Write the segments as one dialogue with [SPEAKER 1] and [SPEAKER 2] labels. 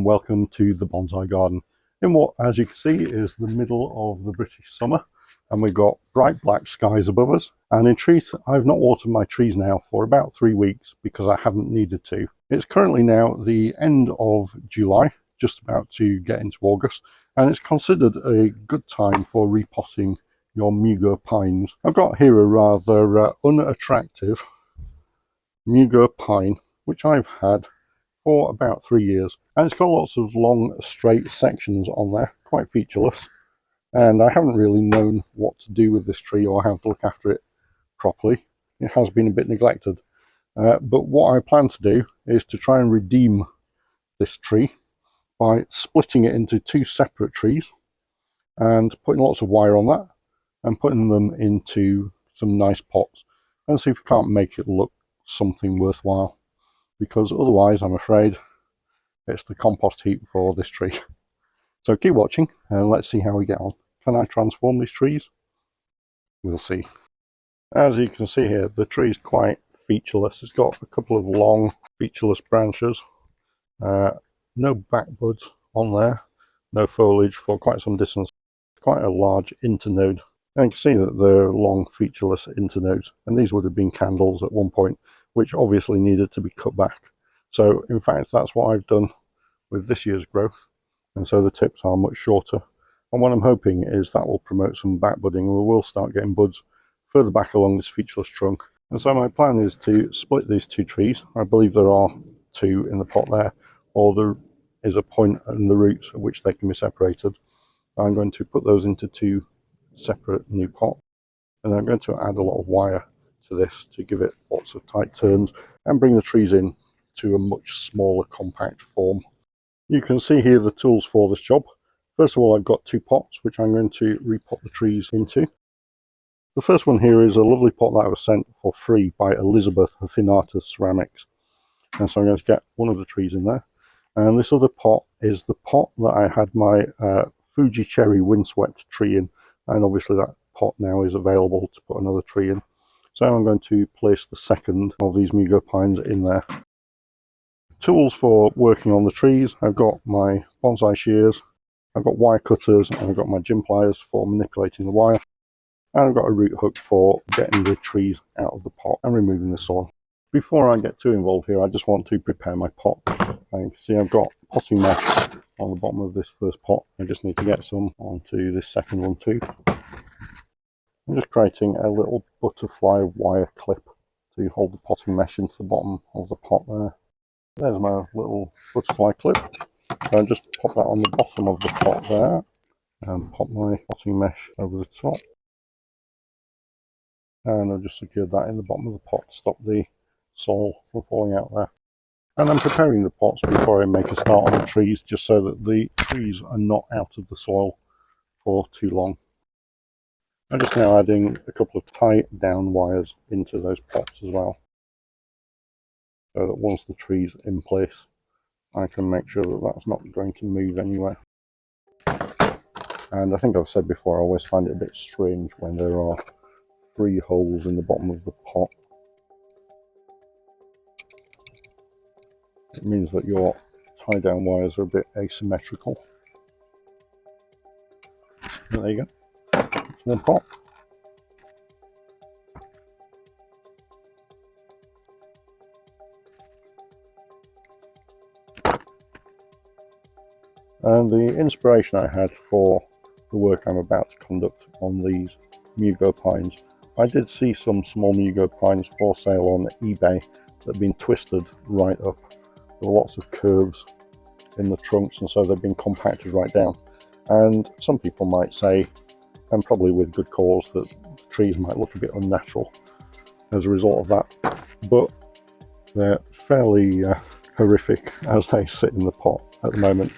[SPEAKER 1] and welcome to the bonsai garden in what, as you can see, is the middle of the British summer, and we've got bright black skies above us. And in truth, I've not watered my trees now for about 3 weeks because I haven't needed to. It's currently now the end of July, just about to get into August, and it's considered a good time for repotting your Mugo Pines. I've got here a rather unattractive Mugo Pine, which I've had for about 3 years, and it's got lots of long straight sections on there, quite featureless, and I haven't really known what to do with this tree or how to look after it properly. It has been a bit neglected, but what I plan to do is to try and redeem this tree by splitting it into 2 separate trees and putting lots of wire on that and putting them into some nice pots and see if we can't make it look something worthwhile, because otherwise I'm afraid it's the compost heap for this tree. So keep watching and let's see how we get on. Can I transform these trees? We'll see. As you can see here, the tree is quite featureless. It's got a couple of long featureless branches, no back buds on there, no foliage for quite some distance. Quite a large internode, and you can see that they're long featureless internodes, and these would have been candles at one point, which obviously needed to be cut back. So in fact that's what I've done with this year's growth, and so the tips are much shorter, and what I'm hoping is that will promote some back budding, and we will start getting buds further back along this featureless trunk. And so my plan is to split these 2 trees. I believe there are 2 in the pot there, or there is a point in the roots at which they can be separated. I'm going to put those into 2 separate new pots, and I'm going to add a lot of wire to this to give it lots of tight turns and bring the trees in to a much smaller compact form. You can see here the tools for this job. First of all, I've got 2 pots which I'm going to repot the trees into. The first one here is a lovely pot that I was sent for free by Elizabeth of Finata Ceramics, and so I'm going to get one of the trees in there. And this other pot is the pot that I had my Fuji cherry windswept tree in, and obviously that pot now is available to put another tree in. So I'm going to place the second of these Mugo Pines in there. Tools for working on the trees: I've got my bonsai shears, I've got wire cutters, and I've got my gym pliers for manipulating the wire, and I've got a root hook for getting the trees out of the pot and removing the soil. Before I get too involved here, I just want to prepare my pot. You can see I've got potting mesh on the bottom of this first pot. I just need to get some onto this second one too. I'm just creating a little butterfly wire clip to hold the potting mesh into the bottom of the pot there. There's my little butterfly clip. So I just pop that on the bottom of the pot there and pop my potting mesh over the top. And I've just secured that in the bottom of the pot to stop the soil from falling out there. And I'm preparing the pots before I make a start on the trees, just so that the trees are not out of the soil for too long. I'm just now adding a couple of tie down wires into those pots as well, so that once the tree's in place, I can make sure that that's not going to move anywhere. And I think I've said before, I always find it a bit strange when there are 3 holes in the bottom of the pot. It means that your tie down wires are a bit asymmetrical. There you go. It's one pot. And the inspiration I had for the work I'm about to conduct on these Mugo Pines, I did see some small Mugo Pines for sale on eBay that have been twisted right up. There were lots of curves in the trunks, and so they've been compacted right down. And some people might say, and probably with good cause, that the trees might look a bit unnatural as a result of that. But they're fairly horrific as they sit in the pot at the moment.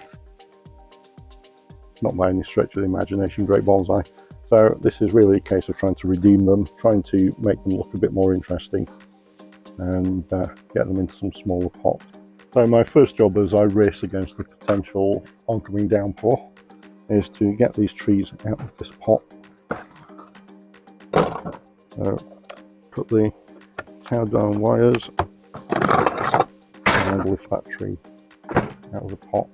[SPEAKER 1] Not by any stretch of the imagination great bonsai. So this is really a case of trying to redeem them, trying to make them look a bit more interesting, and get them into some smaller pots. So my first job as I race against the potential oncoming downpour is to get these trees out of this pot. So put the tie down wires and lift that tree out of the pot.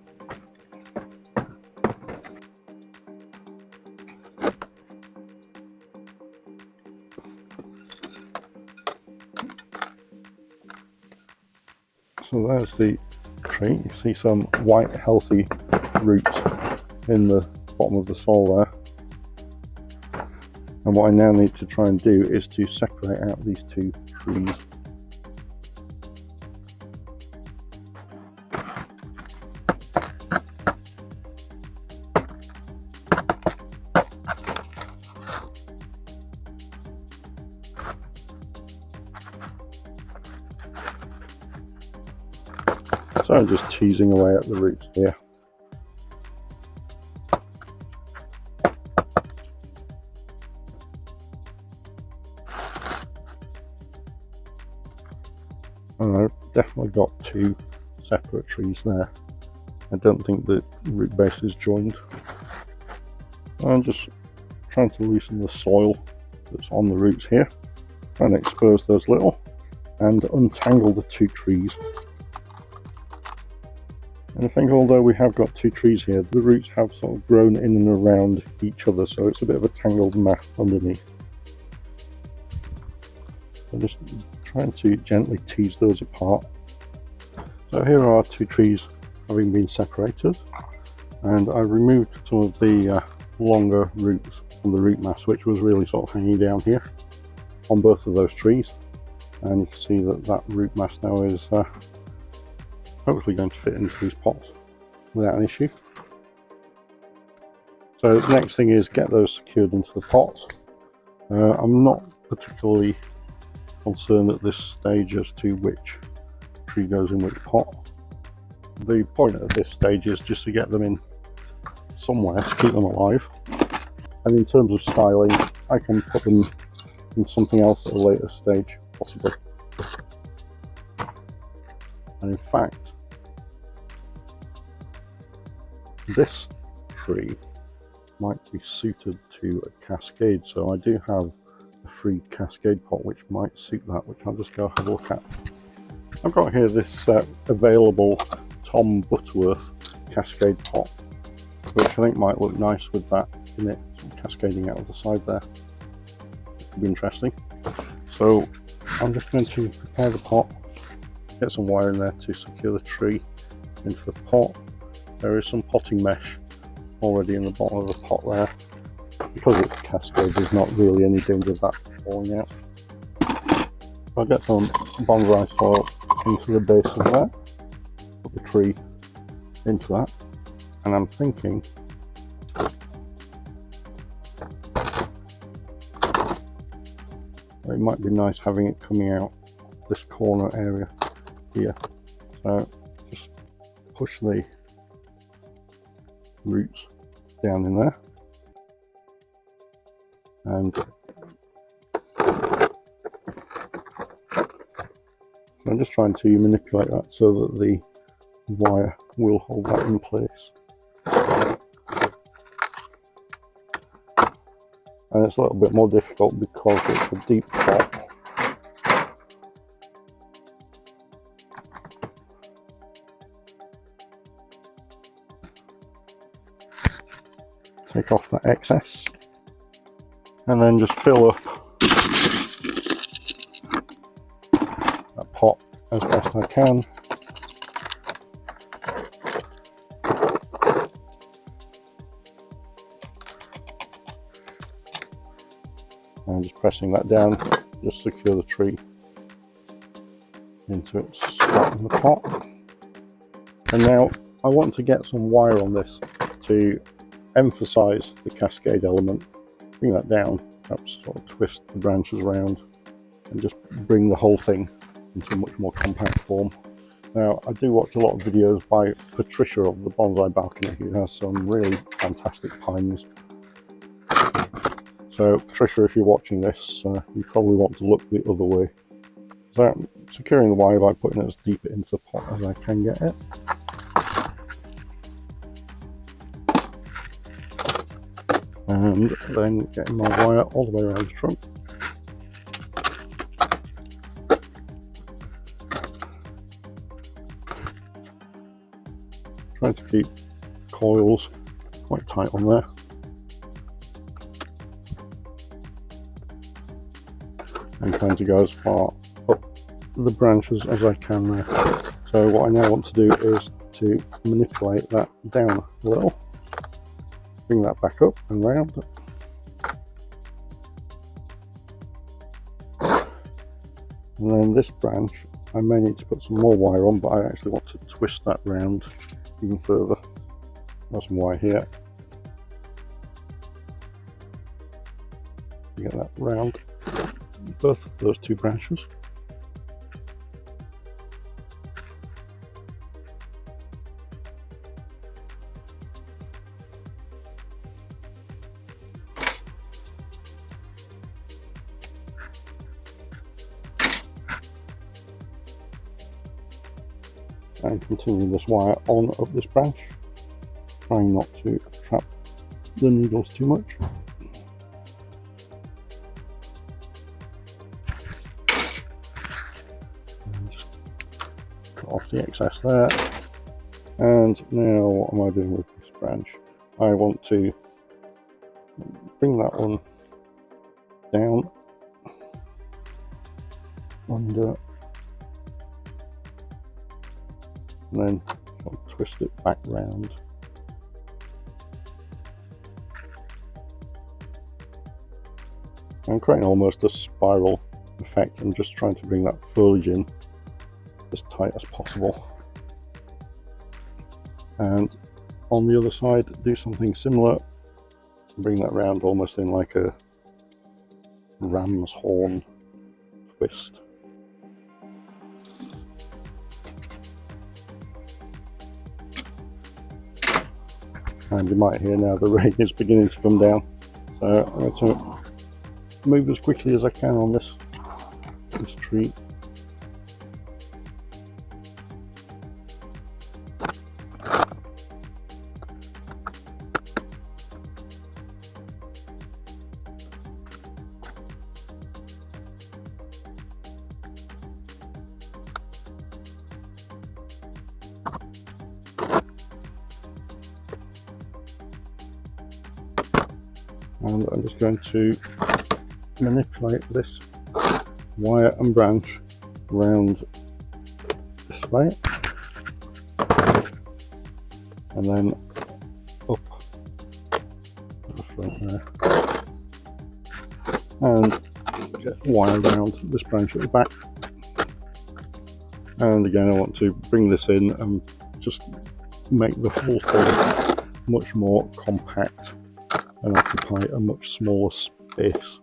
[SPEAKER 1] So there's the tree. You see some white healthy roots in the bottom of the soil there. And what I now need to try and do is to separate out these two trees. So I'm just teasing away at the roots here. And I've definitely got two separate trees there. I don't think the root base is joined. I'm just trying to loosen the soil that's on the roots here, trying to expose those little and untangle the two trees. And I think although we have got two trees here, the roots have sort of grown in and around each other, so it's a bit of a tangled mass underneath. So just trying to gently tease those apart. So here are two trees having been separated, and I removed some of the longer roots from the root mass, which was really sort of hanging down here on both of those trees. And you can see that that root mass now is hopefully going to fit into these pots without an issue. So the next thing is get those secured into the pots. I'm not particularly concerned at this stage as to which tree goes in which pot. The point at this stage is just to get them in somewhere to keep them alive. And in terms of styling, I can put them in something else at a later stage, possibly. And in fact, this tree might be suited to a cascade, so I do have a free cascade pot which might suit that, which I'll just go have a look at. I've got here this available Tom Butterworth cascade pot, which I think might look nice with that in it, cascading out of the side there. It could be interesting. So I'm just going to prepare the pot, get some wire in there to secure the tree into the pot. There is some potting mesh already in the bottom of the pot there. Because it's a cascade, there's not really any danger of that falling out. I'll get some bonsai soil into the base of that, put the tree into that, and I'm thinking it might be nice having it coming out this corner area here. So just push the roots down in there, and I'm just trying to manipulate that so that the wire will hold that in place. And it's a little bit more difficult because it's a deep pot. Take off that excess and then just fill up that pot as best I can. And just pressing that down, just secure the tree into its spot in the pot. And now I want to get some wire on this to emphasize the cascade element. Bring that down, perhaps sort of twist the branches around and just bring the whole thing into a much more compact form. Now, I do watch a lot of videos by Patricia of the Bonsai Balcony, who has some really fantastic pines. So Patricia, if you're watching this, you probably want to look the other way. So I'm securing the wire by putting it as deep into the pot as I can get it. And then getting my wire all the way around the trunk. Trying to keep coils quite tight on there. And trying to go as far up the branches as I can there. So what I now want to do is to manipulate that down a little, bring that back up and round. And then this branch, I may need to put some more wire on, but I actually want to twist that round even further. Got some wire here. Get that round both of those two branches. And continue this wire on up this branch, trying not to trap the needles too much. And just cut off the excess there. And now what am I doing with this branch? I want to bring that one down under, and then I'll twist it back round. I'm creating almost a spiral effect. I'm just trying to bring that foliage in as tight as possible. And on the other side, do something similar. Bring that round almost in like a ram's horn twist. And you might hear now the rain is beginning to come down. So I'm going to move as quickly as I can on this tree. And I'm just going to manipulate this wire and branch around this way, and then up the front there, and get wire around this branch at the back. And again, I want to bring this in and just make the whole thing much more compact and occupy a much smaller space.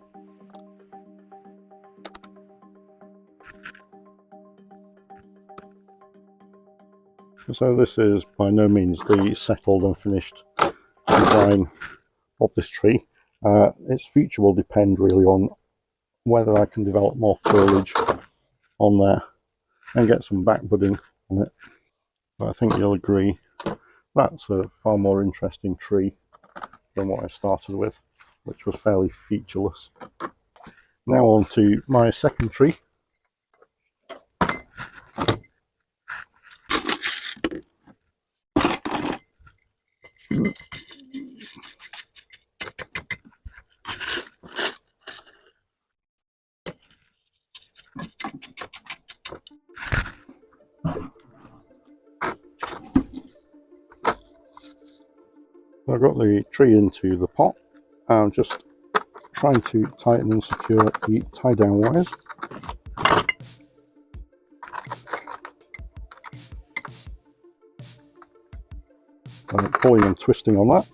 [SPEAKER 1] So this is by no means the settled and finished design of this tree. Its future will depend really on whether I can develop more foliage on there and get some back budding on it. But I think you'll agree that's a far more interesting tree than what I started with, which was fairly featureless. Now on to my second tree. I've got the tree into the pot. I'm just trying to tighten and secure the tie down wires. I'm pulling and twisting on that.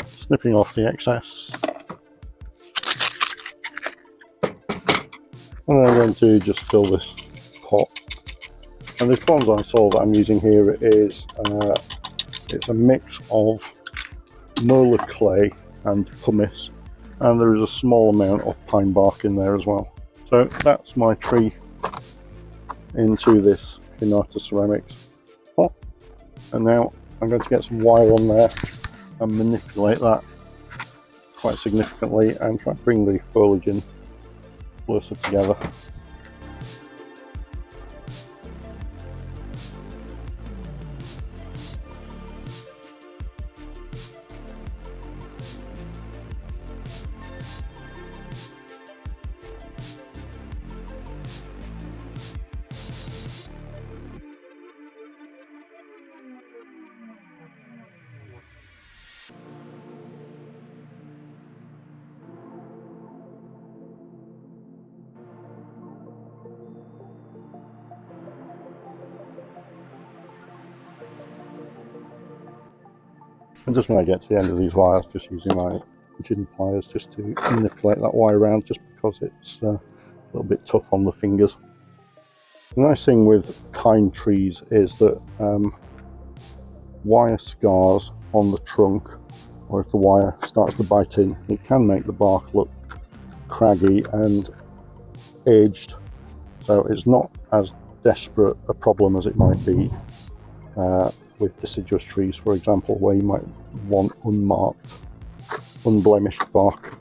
[SPEAKER 1] Snipping off the excess. And I'm going to just fill this pot. And this bonsai soil that I'm using here is it's a mix of molar clay and pumice, and there is a small amount of pine bark in there as well. So that's my tree into this Hinata ceramics pot. And now I'm going to get some wire on there and manipulate that quite significantly and try to bring the foliage in closer together. And just when I get to the end of these wires, just using my gin pliers just to manipulate that wire around, just because it's a little bit tough on the fingers. The nice thing with pine trees is that wire scars on the trunk, or if the wire starts to bite in, it can make the bark look craggy and aged. So it's not as desperate a problem as it might be with deciduous trees, for example, where you might want unmarked, unblemished bark.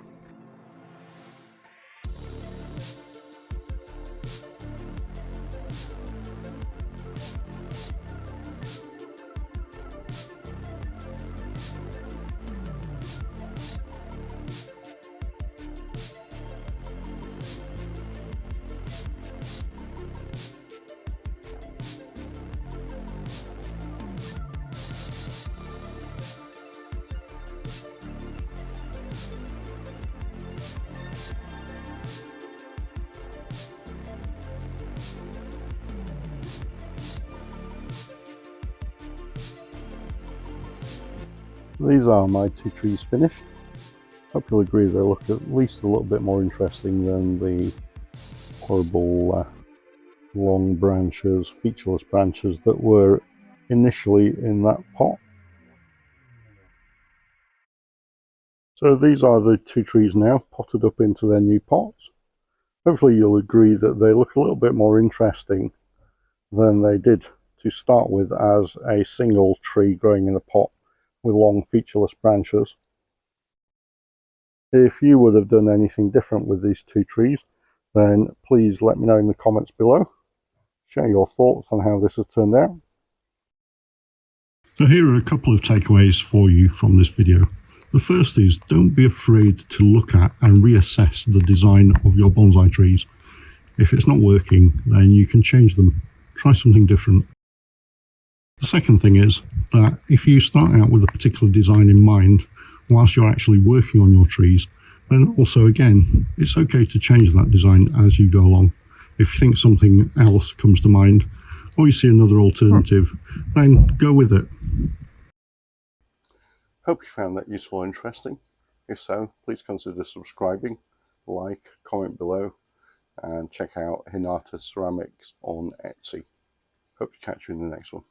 [SPEAKER 1] These are my two trees finished. Hope you'll agree they look at least a little bit more interesting than the horrible long branches, featureless branches that were initially in that pot. So these are the two trees now potted up into their new pots. Hopefully you'll agree that they look a little bit more interesting than they did to start with as a single tree growing in a pot with long featureless branches. If you would have done anything different with these two trees, then please let me know in the comments below. Share your thoughts on how this has turned out. So here are a couple of takeaways for you from this video. The first is, don't be afraid to look at and reassess the design of your bonsai trees. If it's not working, then you can change them. Try something different. The second thing is that if you start out with a particular design in mind whilst you're actually working on your trees, then also again, it's okay to change that design as you go along. If you think something else comes to mind, or you see another alternative, then go with it. Hope you found that useful and interesting. If so, please consider subscribing, like, comment below, and check out Hinata Ceramics on Etsy. Hope to catch you in the next one.